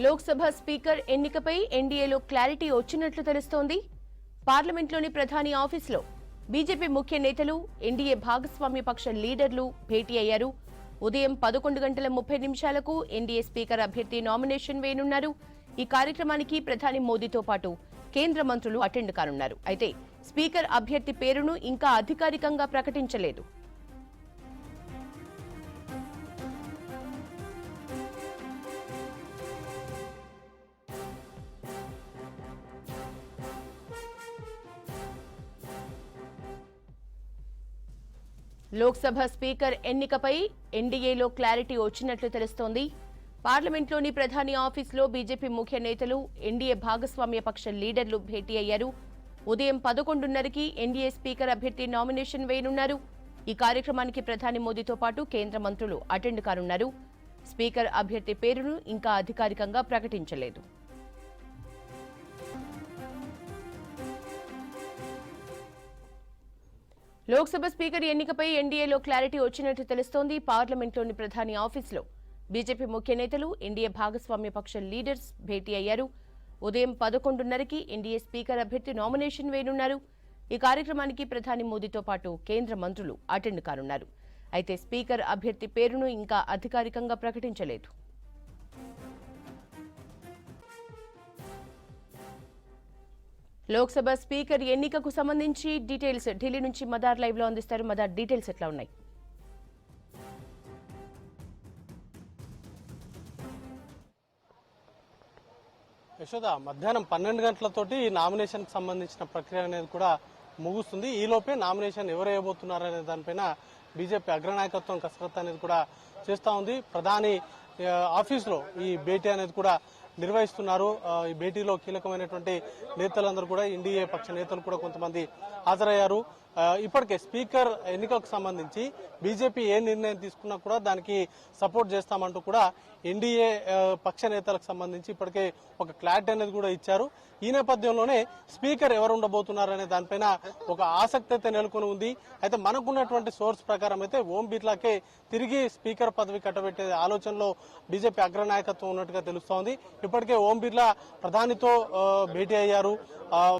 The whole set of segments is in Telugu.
లోక్సభ స్పీకర్ ఎన్నికపై ఎన్డీఏలో క్లారిటీ వచ్చినట్లు తెలుస్తోంది. పార్లమెంట్లోని ప్రధాని ఆఫీసులో బీజేపీ ముఖ్య నేతలు, ఎన్డీఏ భాగస్వామ్య పక్ష లీడర్లు భేటీ అయ్యారు. ఉదయం 11:30 ఎన్డీఏ స్పీకర్ అభ్యర్థి నామినేషన్ వేయనున్నారు. ఈ కార్యక్రమానికి ప్రధాని మోదీతో పాటు కేంద్ర మంత్రులు అటెండ్ కానున్నారు. అయితే స్పీకర్ అభ్యర్థి పేరును ఇంకా అధికారికంగా ప్రకటించలేదు. లోక్సభ స్పీకర్ ఎన్నికపై ఎన్డీఏలో క్లారిటీ వచ్చినట్లు తెలుస్తోంది. పార్లమెంట్లోని ప్రధాని ఆఫీసులో బీజేపీ ముఖ్య నేతలు, ఎన్డీఏ భాగస్వామ్య పక్ష లీడర్లు భేటీ అయ్యారు. ఉదయం 11:30 ఎన్డీఏ స్పీకర్ అభ్యర్థి నామినేషన్ వేయనున్నారు. ఈ కార్యక్రమానికి ప్రధాని మోదీతో పాటు కేంద్ర మంత్రులు అటెండ్ కానున్నారు. స్పీకర్ అభ్యర్థి పేరును ఇంకా అధికారికంగా ప్రకటించలేదు. లోక్సభ స్పీకర్ ఎన్నికపై ఎన్డీఏలో క్లారిటీ వచ్చినట్లు తెలుస్తోంది. పార్లమెంట్లోని ప్రధాని ఆఫీసులో బీజేపీ ముఖ్య నేతలు, ఎన్డీఏ భాగస్వామ్య పక్ష లీడర్స్ భేటీ అయ్యారు. ఉదయం 11:30 ఎన్డీఏ స్పీకర్ అభ్యర్థి నామినేషన్ వేయనున్నారు. ఈ కార్యక్రమానికి ప్రధాని మోదీతో పాటు కేంద్ర మంత్రులు అటెండ్ కానున్నారు. అయితే స్పీకర్ అభ్యర్థి పేరును ఇంకా అధికారికంగా ప్రకటించలేదు. లోక్సభ స్పీకర్ ఎన్నికకు సంబంధించి డీటెయిల్స్ ఢిల్లీ నుంచి మదార్ లైవ్ లో అందిస్తారు. మదార్, డీటెయిల్స్ ఎట్లా ఉన్నాయి? యశోద, మధ్యాహ్నం 12 గంటలతోటి నామినేషన్ సంబంధించిన ప్రక్రియ అనేది కూడా ముగుస్తుంది. ఈలోపే నామినేషన్ ఎవరు వేయబోతున్నారనే దానిపైన బీజేపీ అగ్రనాయకత్వం కసరత్తు అనేది కూడా చేస్తూ ఉంది. ప్రధాని ఆఫీసులో ఈ భేటీ అనేది కూడా నిర్వహిస్తున్నారు. ఈ భేటీలో కీలకమైనటువంటి నేతలందరూ కూడా, ఎన్డీఏ పక్ష నేతలు కూడా కొంతమంది హాజరయ్యారు. ఇప్పటికే స్పీకర్ ఎన్నికకు సంబంధించి బీజేపీ ఏ నిర్ణయం తీసుకున్నా కూడా దానికి సపోర్ట్ చేస్తామంటూ కూడా ఎన్డీఏ పక్ష నేతలకు సంబంధించి ఇప్పటికే ఒక క్లారిటీ అనేది కూడా ఇచ్చారు. ఈ నేపథ్యంలోనే స్పీకర్ ఎవరు ఉండబోతున్నారనే దానిపైన ఒక ఆసక్తి అయితే నెలకొని ఉంది. అయితే మనకున్నటువంటి సోర్స్ ప్రకారం అయితే ఓం బిర్లాకే తిరిగి స్పీకర్ పదవి కట్టబెట్టే ఆలోచనలో బీజేపీ అగ్రనాయకత్వం ఉన్నట్టుగా తెలుస్తోంది. ఇప్పటికే ఓం బిర్లా ప్రధానితో భేటీ అయ్యారు.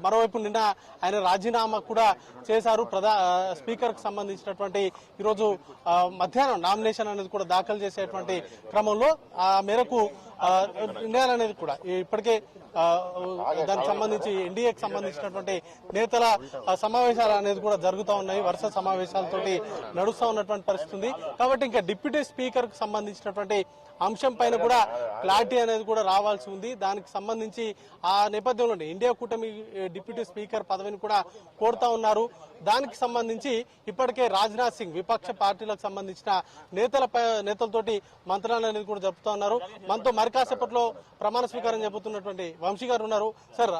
మరోవైపు నిన్న ఆయన రాజీనామా కూడా చేశారు. స్పీకర్ కు సంబంధించినటువంటి ఈరోజు మధ్యాహ్నం నామినేషన్ అనేది కూడా దాఖలు చేసేటువంటి క్రమంలో ఆ మేరకు నిర్ణయాలు అనేది కూడా ఇప్పటికే దానికి సంబంధించి ఎన్డీఏకి సంబంధించినటువంటి నేతల సమావేశాలు అనేది కూడా జరుగుతూ ఉన్నాయి. వరుస సమావేశాలతోటి నడుస్తూ ఉన్నటువంటి పరిస్థితి ఉంది. కాబట్టి ఇంకా డిప్యూటీ స్పీకర్ కు సంబంధించినటువంటి అంశం పైన కూడా క్లారిటీ అనేది కూడా రావాల్సి ఉంది. దానికి సంబంధించి ఆ నేపథ్యంలో ఇండియా కూటమి డిప్యూటీ స్పీకర్ పదవిని కూడా కోరుతా ఉన్నారు. దానికి సంబంధించి ఇప్పటికే రాజ్నాథ్ సింగ్ విపక్ష పార్టీలకు సంబంధించిన నేతలతోటి మంత్రాలు అనేది కూడా జరుపుతా ఉన్నారు. మనతో మరి కాసేపట్లో ప్రమాణ స్వీకారం చెబుతున్నటువంటి వంశీ గారు ఉన్నారు. సార్,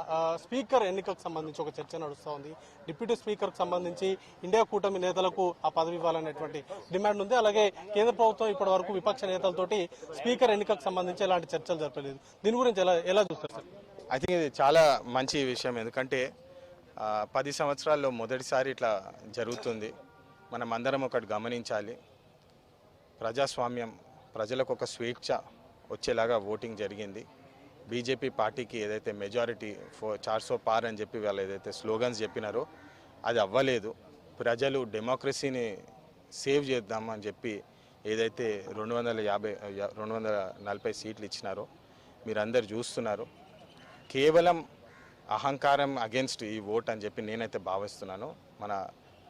స్పీకర్ ఎన్నికకు సంబంధించి ఒక చర్చ నడుస్తూ ఉంది. డిప్యూటీ స్పీకర్ కు సంబంధించి ఇండియా కూటమి నేతలకు ఆ పదవి ఇవ్వాలనేటువంటి డిమాండ్ ఉంది. అలాగే కేంద్ర ప్రభుత్వం ఇప్పటి వరకు విపక్ష నేతలతోటి స్పీకర్ ఎన్నికకు సంబంధించి ఎలాంటి చర్చలు జరపలేదు. దీని గురించి ఎలా చూస్తారు సార్? ఐ థింక్ ఇది చాలా మంచి విషయం. ఎందుకంటే 10 సంవత్సరాల్లో మొదటిసారి ఇట్లా జరుగుతుంది. మనం అందరం ఒకటి గమనించాలి. ప్రజాస్వామ్యం, ప్రజలకు ఒక స్వేచ్ఛ వచ్చేలాగా ఓటింగ్ జరిగింది. బీజేపీ పార్టీకి ఏదైతే మెజారిటీ 400 పార్ అని చెప్పి వాళ్ళు ఏదైతే స్లోగన్స్ చెప్పినారో అది అవ్వలేదు. ప్రజలు డెమోక్రసీని సేవ్ చేద్దామని చెప్పి ఏదైతే 240 సీట్లు ఇచ్చినారో మీరందరూ చూస్తున్నారు. కేవలం అహంకారం అగేన్స్ట్ ఈ ఓట్ అని చెప్పి నేనైతే భావిస్తున్నాను. మన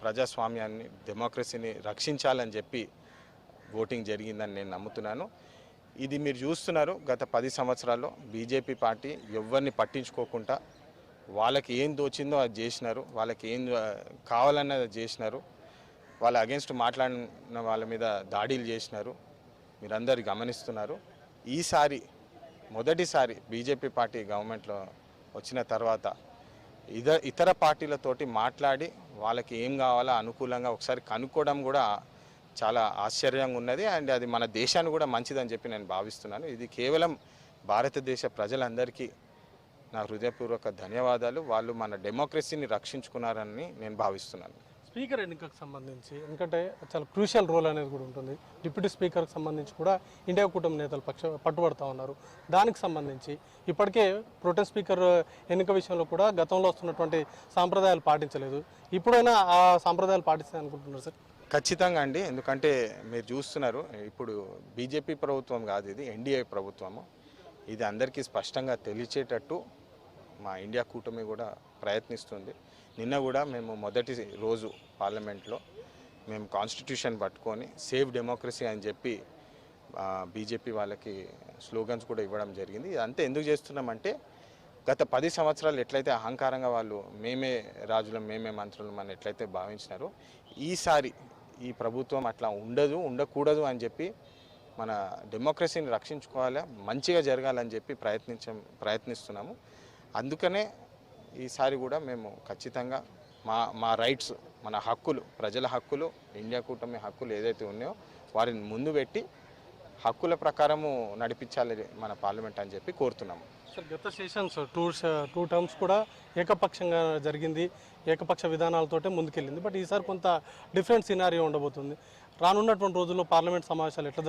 ప్రజాస్వామ్యాన్ని, డెమోక్రసీని రక్షించాలని చెప్పి ఓటింగ్ జరిగిందని నేను నమ్ముతున్నాను. ఇది మీరు చూస్తున్నారు. గత 10 సంవత్సరాల్లో బీజేపీ పార్టీ ఎవరిని పట్టించుకోకుండా వాళ్ళకి ఏం దోచిందో అది చేసినారు. వాళ్ళకి ఏం కావాలన్నది చేసినారు. వాళ్ళ అగేన్స్ట్ మాట్లాడిన వాళ్ళ మీద దాడులు చేసినారు. మీరందరూ గమనిస్తున్నారు. ఈసారి మొదటిసారి బీజేపీ పార్టీ గవర్నమెంట్లో వచ్చిన తర్వాత ఇతర పార్టీలతోటి మాట్లాడి వాళ్ళకి ఏం కావాలో అనుకూలంగా ఒకసారి కనుక్కోవడం కూడా చాలా ఆశ్చర్యంగా ఉన్నది. అండ్ అది మన దేశాన్ని కూడా మంచిదని చెప్పి నేను భావిస్తున్నాను. ఇది కేవలం భారతదేశ ప్రజలందరికీ నా హృదయపూర్వక ధన్యవాదాలు. వాళ్ళు మన డెమోక్రసీని రక్షించుకున్నారని నేను భావిస్తున్నాను. స్పీకర్ ఎన్నికకు సంబంధించి ఎందుకంటే చాలా క్రూషియల్ రోల్ అనేది కూడా ఉంటుంది. డిప్యూటీ స్పీకర్కి సంబంధించి కూడా ఇండియా కూటమి నేతలు పట్టుబడుతూ ఉన్నారు. దానికి సంబంధించి ఇప్పటికే ప్రోటెం స్పీకర్ ఎన్నిక విషయంలో కూడా గతంలో వస్తున్నటువంటి సాంప్రదాయాలు పాటించలేదు. ఇప్పుడైనా ఆ సాంప్రదాయాలు పాటిస్తాయి అనుకుంటున్నారు సార్? ఖచ్చితంగా అండి. ఎందుకంటే మీరు చూస్తున్నారు, ఇప్పుడు బీజేపీ ప్రభుత్వం కాదు, ఇది ఎన్డీఏ ప్రభుత్వము. ఇది అందరికీ స్పష్టంగా తెలిసేటట్టు మా ఇండియా కూటమి కూడా ప్రయత్నిస్తుంది. నిన్న కూడా మేము మొదటి రోజు పార్లమెంట్లో మేము కాన్స్టిట్యూషన్ పట్టుకొని సేవ్ డెమోక్రసీ అని చెప్పి బీజేపీ వాళ్ళకి స్లోగన్స్ కూడా ఇవ్వడం జరిగింది. ఇదంతా ఎందుకు చేస్తున్నామంటే గత 10 సంవత్సరాలు ఎట్లయితే అహంకారంగా వాళ్ళు మేమే రాజులం మేమే మంత్రులం అని ఎట్లయితే భావించినారో ఈసారి ఈ ప్రభుత్వం అట్లా ఉండకూడదు అని చెప్పి మన డెమోక్రసీని రక్షించుకోవాలి, మంచిగా జరగాలని చెప్పి ప్రయత్నిస్తున్నాము. అందుకనే ఈసారి కూడా మేము ఖచ్చితంగా మా రైట్స్, మన హక్కులు, ప్రజల హక్కులు, ఇండియా కూటమి హక్కులు ఏదైతే ఉన్నాయో వారిని ముందు పెట్టి హక్కుల ప్రకారము నడిపించాలి మన పార్లమెంట్ అని చెప్పి కోరుతున్నాము. సార్, గత సెషన్స్ టూ టర్మ్స్ కూడా ఏకపక్షంగా జరిగింది, ఏకపక్ష విధానాలతోటే ముందుకెళ్ళింది. బట్ ఈసారి కొంత డిఫరెంట్ సినారియో ఉండబోతుంది. రానున్నటువంటి రోజుల్లో పార్లమెంట్ సమావేశాలు ఎట్లా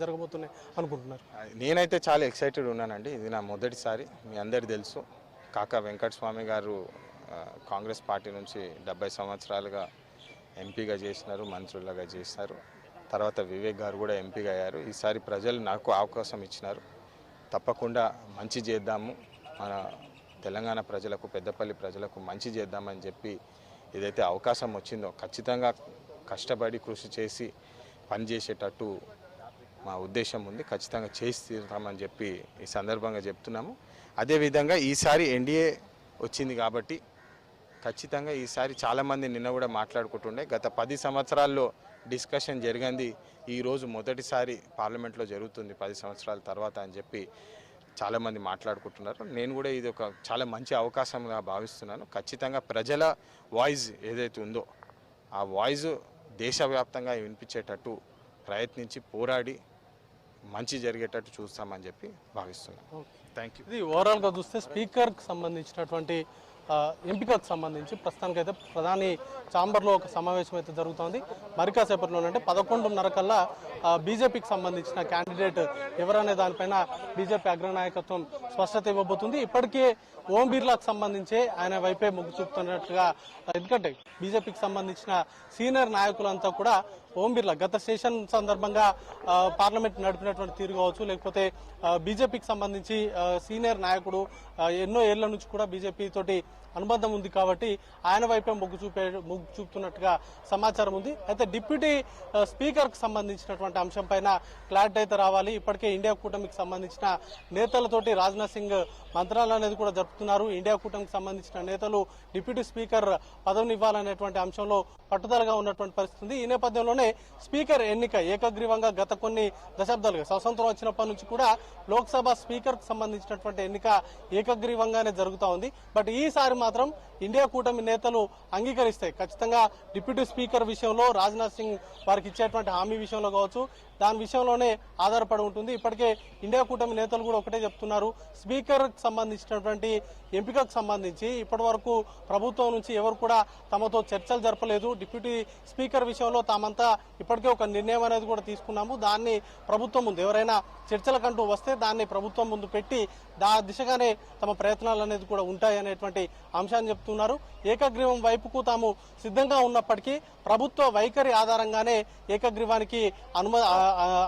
జరగబోతున్నాయి అనుకుంటున్నారు? నేనైతే చాలా ఎక్సైటెడ్ ఉన్నానండి. ఇది నా మొదటిసారి. మీ అందరికీ తెలుసు, కాకా వెంకటస్వామి గారు కాంగ్రెస్ పార్టీ నుంచి 70 సంవత్సరాలుగా ఎంపీగా చేసినారు, మంత్రులుగా చేశారు. తర్వాత వివేక్ గారు కూడా ఎంపీగా అయ్యారు. ఈసారి ప్రజలు నాకు అవకాశం ఇచ్చినారు. తప్పకుండా మంచి చేద్దాము, మన తెలంగాణ ప్రజలకు, పెద్దపల్లి ప్రజలకు మంచి చేద్దామని చెప్పి ఏదైతే అవకాశం వచ్చిందో ఖచ్చితంగా కష్టపడి కృషి చేసి పనిచేసేటట్టు మా ఉద్దేశం ఉంది. ఖచ్చితంగా చేసి తీరుతామని చెప్పి ఈ సందర్భంగా చెప్తున్నాము. అదేవిధంగా ఈసారి ఎన్డీఏ వచ్చింది కాబట్టి ఖచ్చితంగా ఈసారి చాలామంది నిన్న కూడా మాట్లాడుకుంటుండే, గత 10 సంవత్సరాల్లో డిస్కషన్ జరిగింది ఈరోజు మొదటిసారి పార్లమెంట్లో జరుగుతుంది 10 సంవత్సరాల తర్వాత అని చెప్పి చాలామంది మాట్లాడుకుంటున్నారు. నేను కూడా ఇది ఒక చాలా మంచి అవకాశంగా భావిస్తున్నాను. ఖచ్చితంగా ప్రజల వాయిస్ ఏదైతే ఉందో ఆ వాయిస్ దేశవ్యాప్తంగా వినిపించేటట్టు ప్రయత్నించి పోరాడి మంచి జరిగేటట్టు చూస్తామని చెప్పి భావిస్తున్నాను. Thank you. ఇది ఓవరాల్గా చూస్తే స్పీకర్కి సంబంధించినటువంటి ఎంపికకు సంబంధించి ప్రస్తుతానికైతే ప్రధాని ఛాంబర్లో ఒక సమావేశం అయితే జరుగుతోంది. మరి కాసేపట్లోనంటే 11:30 కల్లా బీజేపీకి సంబంధించిన క్యాండిడేట్ ఎవరనే దానిపైన బీజేపీ అగ్రనాయకత్వం స్పష్టత ఇవ్వబోతుంది. ఇప్పటికే ఓం బిర్లాకు సంబంధించి ఆయన వైపే మొగ్గు చూపుతున్నట్టుగా, ఎందుకంటే బీజేపీకి సంబంధించిన సీనియర్ నాయకులంతా కూడా ఓం బిర్లా గత సెషన్ సందర్భంగా పార్లమెంట్ నడిపినటువంటి తీరు కావచ్చు, లేకపోతే బీజేపీకి సంబంధించి సీనియర్ నాయకుడు ఎన్నో ఏళ్ల నుంచి కూడా బీజేపీ తోటి అనుబంధం ఉంది కాబట్టి ఆయన వైపే మొగ్గు చూపుతున్నట్టుగా సమాచారం ఉంది. అయితే డిప్యూటీ స్పీకర్కి సంబంధించినటువంటి అంశం పైన క్లారిటీ అయితే రావాలి. ఇప్పటికే ఇండియా కూటమికి సంబంధించిన నేతలతోటి రాజ్నాథ్ సింగ్ మంత్రాలు అనేది కూడా జరుపుతున్నారు. ఇండియా కూటమికి సంబంధించిన నేతలు డిప్యూటీ స్పీకర్ పదవిని ఇవ్వాలనేటువంటి అంశంలో పట్టుదలగా ఉన్నటువంటి పరిస్థితి. ఈ నేపథ్యంలోనే స్పీకర్ ఎన్నిక ఏకగ్రీవంగా గత కొన్ని దశాబ్దాలుగా స్వతంత్రం వచ్చినప్పటి నుంచి కూడా లోక్సభ స్పీకర్ కు సంబంధించినటువంటి ఎన్నిక ఏకగ్రీవంగానే జరుగుతూ ఉంది. బట్ ఈసారి మాత్రం ఇండియా కూటమి నేతలు అంగీకరిస్తాయి. ఖచ్చితంగా డిప్యూటీ స్పీకర్ విషయంలో రాజ్నాథ్ సింగ్ వారికి ఇచ్చేటువంటి హామీ విషయంలో కావచ్చు, దాని విషయంలోనే ఆధారపడి ఉంటుంది. ఇప్పటికే ఇండియా కూటమి నేతలు కూడా ఒకటే చెప్తున్నారు, స్పీకర్ సంబంధించినటువంటి ఎంపికకు సంబంధించి ఇప్పటి వరకు ప్రభుత్వం నుంచి ఎవరు కూడా తమతో చర్చలు జరపలేదు. డిప్యూటీ స్పీకర్ విషయంలో తామంతా ఇప్పటికే ఒక నిర్ణయం అనేది కూడా తీసుకున్నాము. దాన్ని ప్రభుత్వం ముందు ఎవరైనా చర్చలకంటూ వస్తే దాన్ని ప్రభుత్వం ముందు పెట్టి దిశగానే తమ ప్రయత్నాలు అనేది కూడా ఉంటాయి అనేటువంటి అంశాన్ని చెప్తున్నారు. ఏకగ్రీవం వైపుకు తాము సిద్ధంగా ఉన్నప్పటికీ ప్రభుత్వ వైఖరి ఆధారంగానే ఏకగ్రీవానికి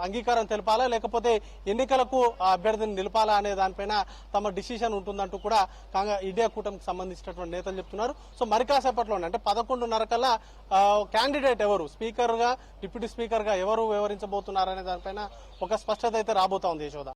అంగీకారం తెలపాలా, లేకపోతే ఎన్నికలకు అభ్యర్థిని నిలపాలా అనే దానిపైన తమ డిసిషన్ ఉంటుందంటూ కూడా ఇండియా కూటమికి సంబంధించినటువంటి నేతలు చెప్తున్నారు. సో మరి కాసేపట్లోనే అంటే 11:30 కల్లా క్యాండిడేట్ ఎవరు, స్పీకర్ గా డిప్యూటీ స్పీకర్ గా ఎవరు వ్యవహరించబోతున్నారనే దానిపైన ఒక స్పష్టత అయితే రాబోతా ఉంది. యశోద.